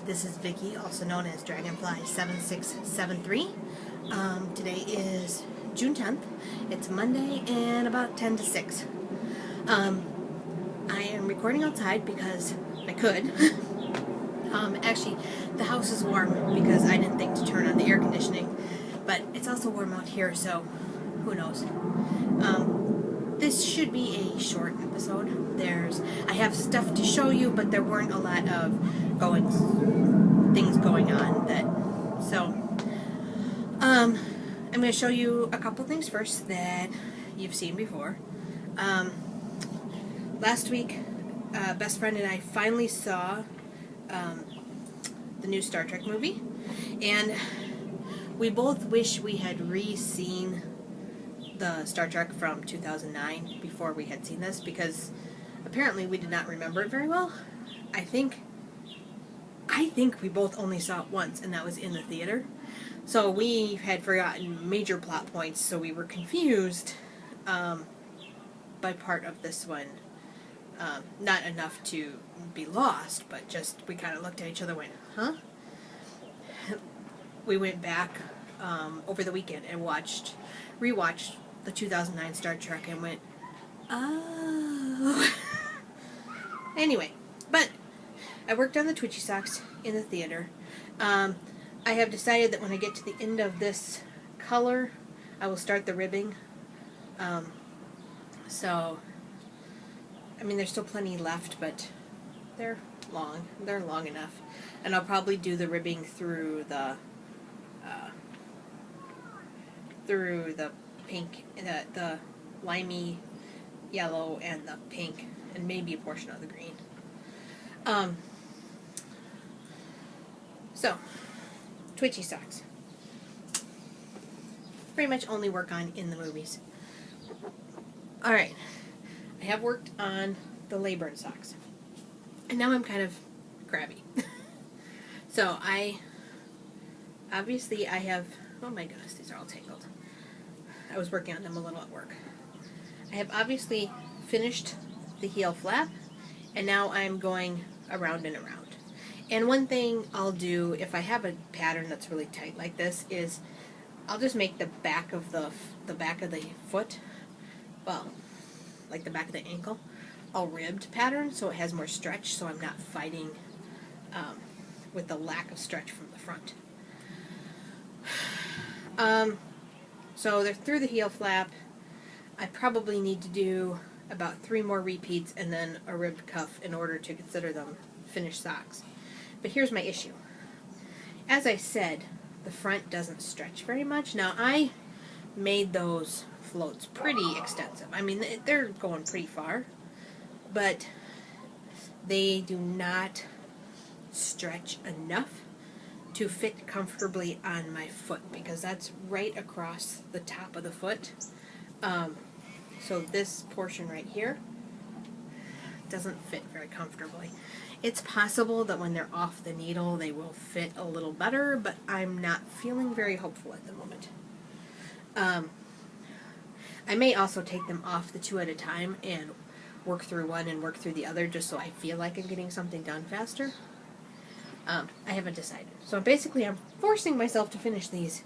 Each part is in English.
This is Vicky, also known as DragonflySoars. Today is June 10th. It's Monday and about 10 to 6. I am recording outside because I could. Actually, the house is warm because I didn't think to turn on the air conditioning, but it's also warm out here, so who knows. This should be a short episode. I have stuff to show you, but there weren't a lot of things going on I'm going to show you a couple things first that you've seen before. Last week, best friend and I finally saw the new Star Trek movie, and we both wish we had re-seen the Star Trek from 2009 before we had seen this, because apparently we did not remember it very well. I think we both only saw it once, and that was in the theater. So we had forgotten major plot points, so we were confused by part of this one. Not enough to be lost, but just we kind of looked at each other and went, huh? We went back over the weekend and rewatched the 2009 Star Trek and went, oh. Anyway, but I worked on the Twitchy socks in the theater. I have decided that when I get to the end of this color, I will start the ribbing. So, I mean, there's still plenty left, but they're long. They're long enough. And I'll probably do the ribbing through the pink, the limey yellow and the pink, and maybe a portion of the green. So, Twitchy socks. Pretty much only work on in the movies. Alright, I have worked on the Layburn socks. And now I'm kind of crabby. So I have, oh my goodness, these are all tangled. I was working on them a little at work. I have obviously finished the heel flap, and now I'm going around and around. And one thing I'll do if I have a pattern that's really tight like this is I'll just make the back of the foot, well, like the back of the ankle, a ribbed pattern so it has more stretch, so I'm not fighting with the lack of stretch from the front. So they're through the heel flap. I probably need to do about 3 more repeats and then a ribbed cuff in order to consider them finished socks. But here's my issue. As I said, the front doesn't stretch very much. Now, I made those floats pretty extensive. I mean, they're going pretty far, but they do not stretch enough to fit comfortably on my foot, because that's right across the top of the foot. So this portion right here doesn't fit very comfortably. It's possible that when they're off the needle they will fit a little better, but I'm not feeling very hopeful at the moment. I may also take them off the 2 at a time and work through one and work through the other, just so I feel like I'm getting something done faster. I haven't decided. So basically I'm forcing myself to finish these,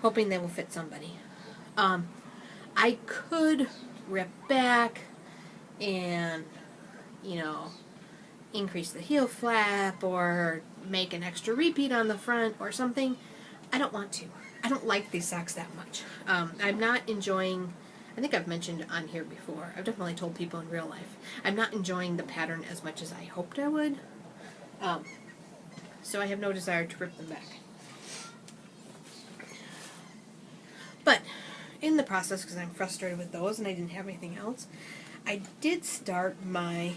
hoping they will fit somebody. I could rip back and, increase the heel flap or make an extra repeat on the front or something. I don't want to. I don't like these socks that much. I'm not enjoying, I think I've mentioned on here before, I've definitely told people in real life, I'm not enjoying the pattern as much as I hoped I would. So I have no desire to rip them back. But in the process, because I'm frustrated with those and I didn't have anything else, I did start my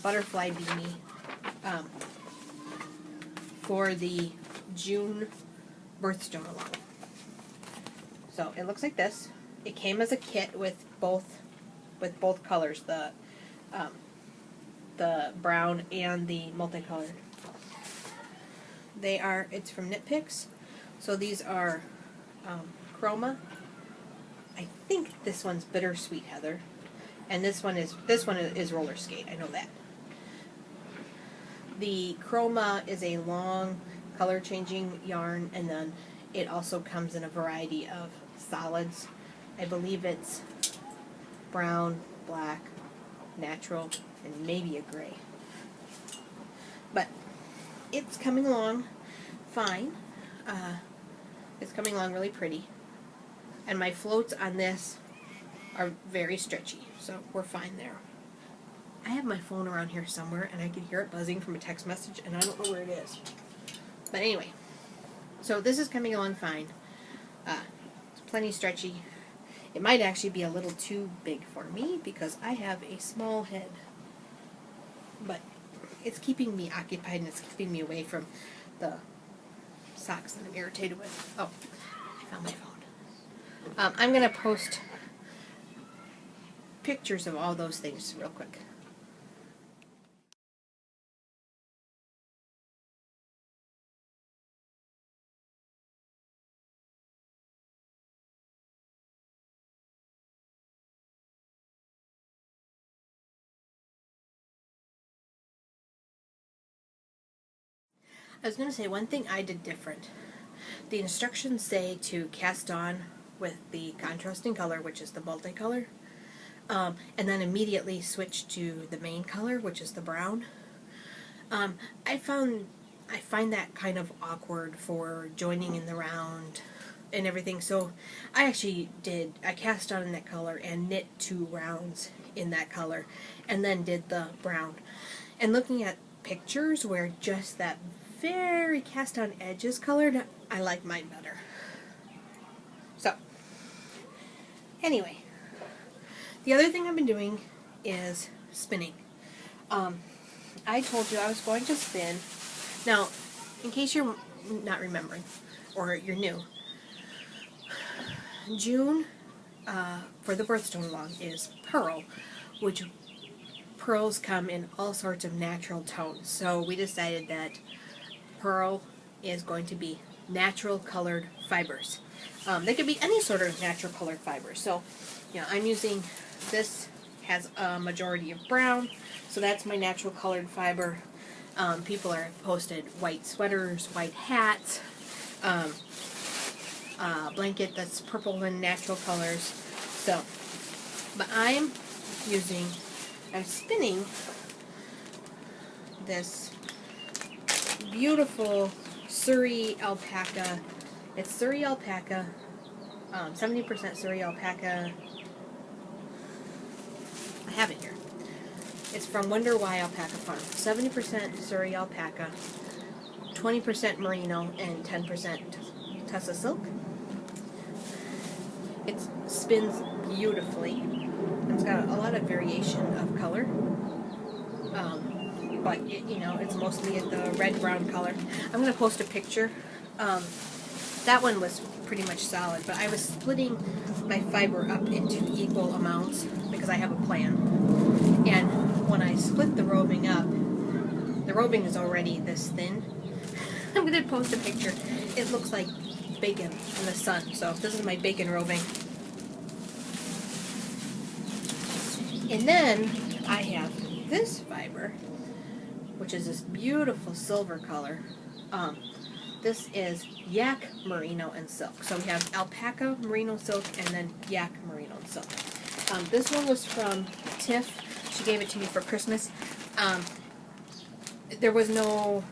butterfly beanie for the June birthstone along. So it looks like this. It came as a kit with both colors, the brown and the multicolored. It's from Knit Picks. So these are Chroma. I think this one's Bittersweet Heather, and this one is Roller Skate. I know that. The Chroma is a long color changing yarn, and then it also comes in a variety of solids. I believe it's brown, black, natural, and maybe a gray. But it's coming along fine. It's coming along really pretty. And my floats on this are very stretchy, so we're fine there. I have my phone around here somewhere, and I can hear it buzzing from a text message, and I don't know where it is. But anyway, so this is coming along fine. It's plenty stretchy. It might actually be a little too big for me because I have a small head. But it's keeping me occupied, and it's keeping me away from the socks that I'm irritated with. Oh, I found my phone. I'm going to post pictures of all those things real quick. I was going to say one thing I did different. The instructions say to cast on with the contrasting color, which is the multicolor, and then immediately switch to the main color, which is the brown. I find that kind of awkward for joining in the round and everything, so I cast on in that color and knit 2 rounds in that color, and then did the brown. And looking at pictures where just that very cast on edge is colored, I like mine better. So, anyway, the other thing I've been doing is spinning. I told you I was going to spin. Now, in case you're not remembering, or you're new, June for the birthstone long is pearl, which pearls come in all sorts of natural tones. So we decided that pearl is going to be natural colored fibers. They could be any sort of natural colored fibers. So, I'm using, this has a majority of brown, so that's my natural colored fiber. People are posted white sweaters, white hats, blanket that's purple and natural colors. So, but I'm spinning this beautiful Surrey alpaca. It's Surrey alpaca, 70% Surrey alpaca. I have it here. It's from Wonder Why Alpaca Farm. 70% Surrey alpaca, 20% merino, and 10% Tussa silk. It spins beautifully. It's got a lot of variation of color. But it's mostly the red-brown color. I'm going to post a picture. That one was pretty much solid, but I was splitting my fiber up into equal amounts because I have a plan. And when I split the roving up, the roving is already this thin. I'm going to post a picture. It looks like bacon in the sun. So this is my bacon roving. And then I have this fiber, which is this beautiful silver color. This is yak merino and silk. So we have alpaca merino silk and then yak merino and silk. This one was from Tiff. She gave it to me for Christmas. There was no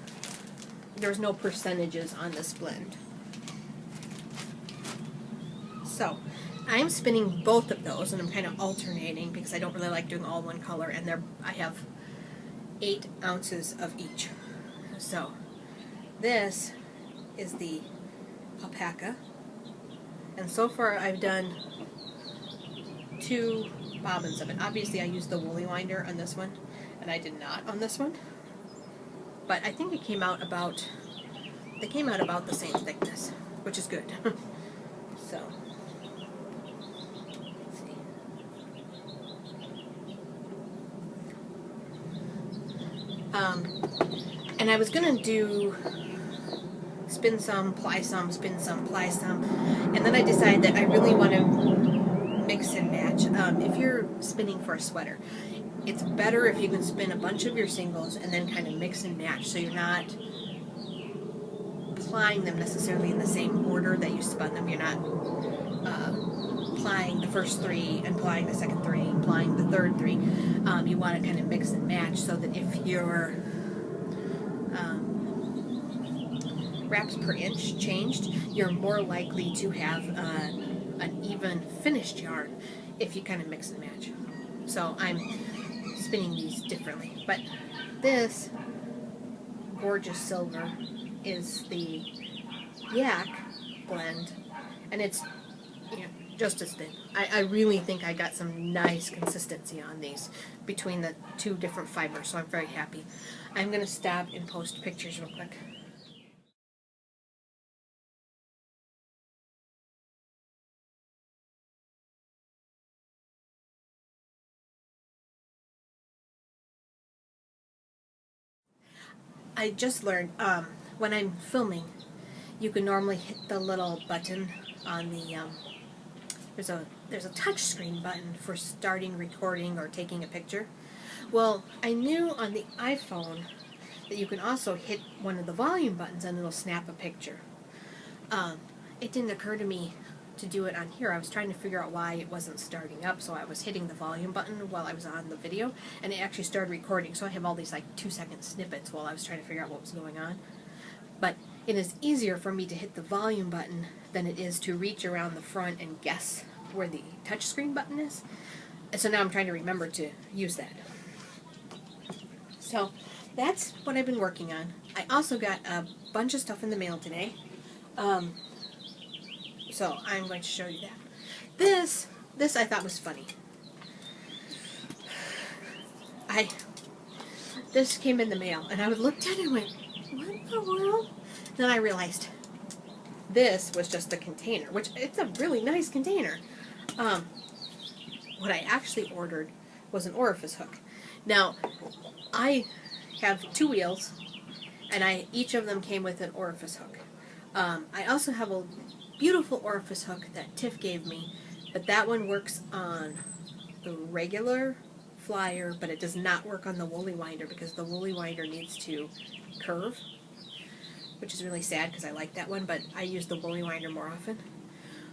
percentages on this blend. So I'm spinning both of those, and I'm kind of alternating because I don't really like doing all one color, and I have 8 ounces of each. So this is the alpaca, and so far I've done 2 bobbins of it. Obviously I used the woolly winder on this one, and I did not on this one, but I think they came out about the same thickness, which is good. So let's see. And I was gonna do spin some, ply some, spin some, ply some, and then I decided that I really want to mix and match. If you're spinning for a sweater, it's better if you can spin a bunch of your singles and then kind of mix and match, so you're not applying them necessarily in the same order that you spun them. You're not applying the first three and applying the second three, applying the third three. You want to kind of mix and match so that if your wraps per inch changed, you're more likely to have an even finished yarn if you kind of mix and match. So I'm spinning these differently. But this gorgeous silver is the yak blend, and it's, you know, just as thin. I really think I got some nice consistency on these between the two different fibers, so I'm very happy. I'm going to stop and post pictures real quick. I just learned when I'm filming, you can normally hit the little button on the there's a touch screen button for starting recording or taking a picture. Well, I knew on the iPhone that you can also hit one of the volume buttons and it'll snap a picture. It didn't occur to me to do it on here. I was trying to figure out why it wasn't starting up, so I was hitting the volume button while I was on the video, and it actually started recording, so I have all these like 2-second snippets while I was trying to figure out what was going on. But it is easier for me to hit the volume button than it is to reach around the front and guess where the touchscreen button is. And so now I'm trying to remember to use that. So that's what I've been working on. I also got a bunch of stuff in the mail today. So I'm going to show you that. This I thought was funny. This came in the mail, and I looked at it and went, what in the world? Then I realized this was just the container, which it's a really nice container. What I actually ordered was an orifice hook. Now, I have 2 wheels, and each of them came with an orifice hook. I also have a beautiful orifice hook that Tiff gave me, but that one works on the regular flyer, but it does not work on the woolly winder because the woolly winder needs to curve, which is really sad because I like that one, but I use the woolly winder more often.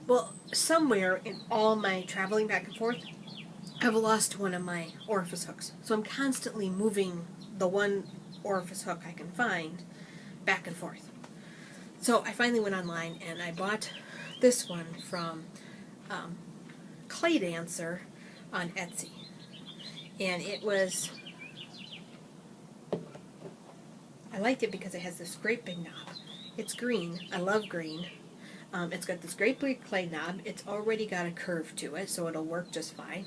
Well, somewhere in all my traveling back and forth, I've lost one of my orifice hooks. So I'm constantly moving the one orifice hook I can find back and forth. So I finally went online and I bought this one from Clay Dancer on Etsy. And it was, I liked it because it has this great big knob. It's green. I love green. It's got this great big clay knob. It's already got a curve to it, so it'll work just fine.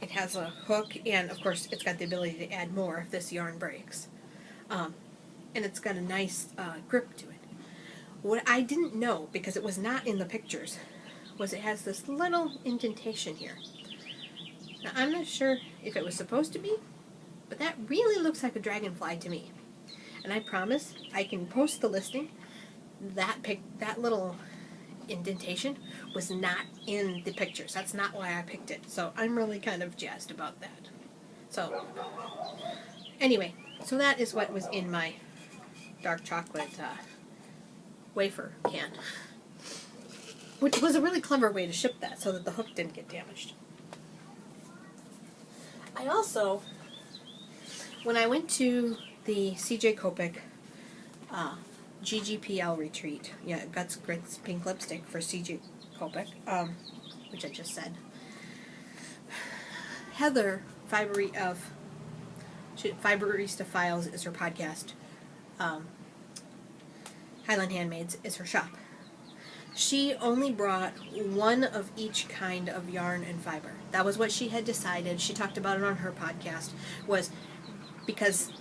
It has a hook, and of course it's got the ability to add more if this yarn breaks. And it's got a nice grip to it. What I didn't know, because it was not in the pictures, was it has this little indentation here. Now I'm not sure if it was supposed to be, but that really looks like a dragonfly to me. And I promise I can post the listing. That little indentation was not in the pictures. That's not why I picked it. So I'm really kind of jazzed about that. So anyway, so that is what was in my dark chocolate wafer can, which was a really clever way to ship that so that the hook didn't get damaged. I also, when I went to the CJ Copic GGPL retreat, Guts Grits Pink Lipstick for CJ Copic, which I just said, Heather Fiberista Files is her podcast. Highland Handmaids is her shop. She only brought one of each kind of yarn and fiber. That was what she had decided. She talked about it on her podcast, was because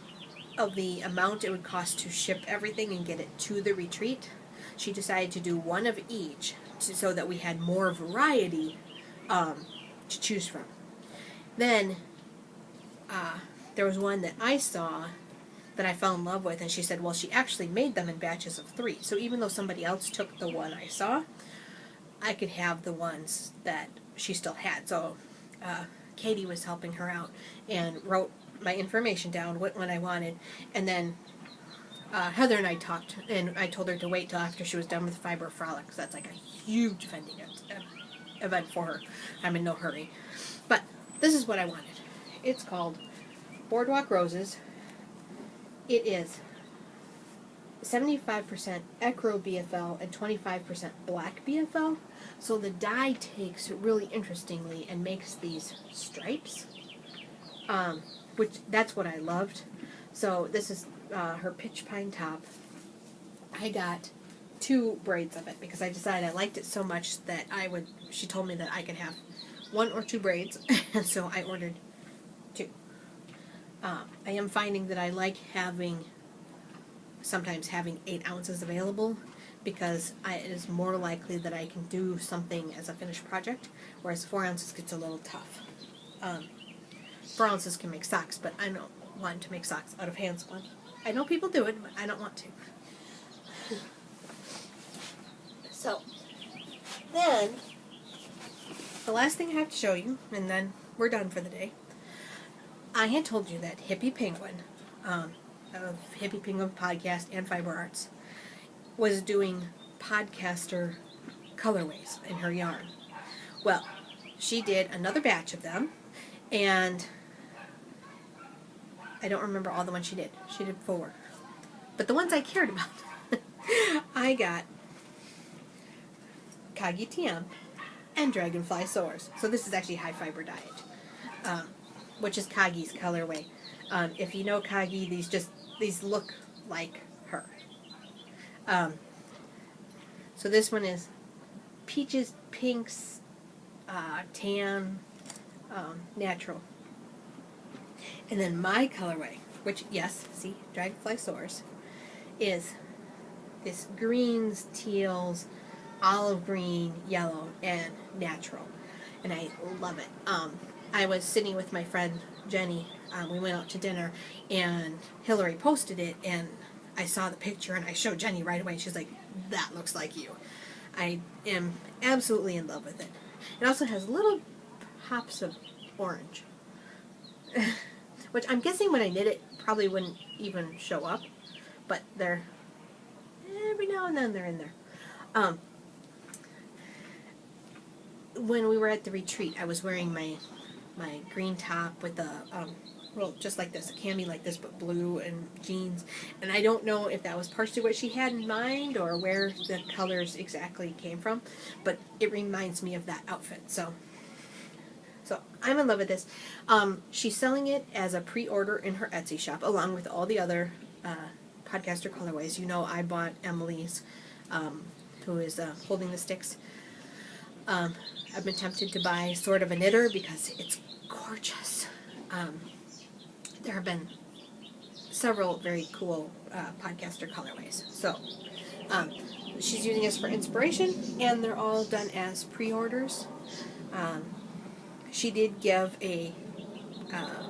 of the amount it would cost to ship everything and get it to the retreat, she decided to do one of each so that we had more variety to choose from. Then there was one that I saw that I fell in love with, and she said, well, she actually made them in batches of 3. So even though somebody else took the one I saw, I could have the ones that she still had. So Katie was helping her out and wrote my information down, what one I wanted, and then Heather and I talked, and I told her to wait till after she was done with Fiber Frolic, because that's like a huge event for her. I'm in no hurry. But this is what I wanted. It's called Boardwalk Roses. It is 75% Ecro BFL and 25% black BFL. So the dye takes really interestingly and makes these stripes, which that's what I loved. So this is her pitch pine top. I got 2 braids of it because I decided I liked it so much that she told me that I could have 1 or 2 braids, and so I ordered 2. I am finding that I like sometimes having 8 ounces available, because it is more likely that I can do something as a finished project, whereas 4 ounces gets a little tough. 4 ounces can make socks, but I don't want to make socks out of hand spun. I know people do it, but I don't want to. So, then, the last thing I have to show you, and then we're done for the day. I had told you that Hippie Penguin, of Hippie Penguin Podcast and Fiber Arts, was doing podcaster colorways in her yarn. Well, she did another batch of them, and I don't remember all the ones she did. She did 4. But the ones I cared about, I got Kagi TM and DragonflySoars. So this is actually High Fiber Diet, which is Kagi's colorway. If you know Kagi, these look like her. So this one is peaches, pinks, tan, natural. And then my colorway, which, yes, see, DragonflySoars, is this greens, teals, olive green, yellow, and natural. And I love it. I was sitting with my friend Jenny. We went out to dinner, and Hillary posted it, and I saw the picture, and I showed Jenny right away. She's like, that looks like you. I am absolutely in love with it. It also has little pops of orange, which I'm guessing when I knit it probably wouldn't even show up, but they're, every now and then they're in there. When we were at the retreat, I was wearing my green top with the, well, just like this, a cami like this, but blue and jeans. And I don't know if that was partially what she had in mind or where the colors exactly came from, but it reminds me of that outfit. So I'm in love with this. She's selling it as a pre-order in her Etsy shop, along with all the other podcaster colorways. You know, I bought Emily's, who is holding the sticks. I've been tempted to buy Sort of a Knitter because it's gorgeous. There have been several very cool podcaster colorways. So she's using this for inspiration, and they're all done as pre-orders. She did give a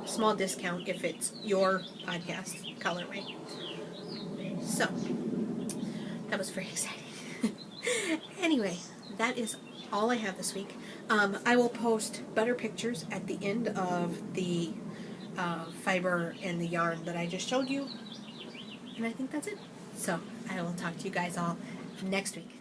small discount if it's your podcast colorway. So that was very exciting. Anyway, that is all I have this week. I will post better pictures at the end of the fiber and the yarn that I just showed you. And I think that's it. So I will talk to you guys all next week.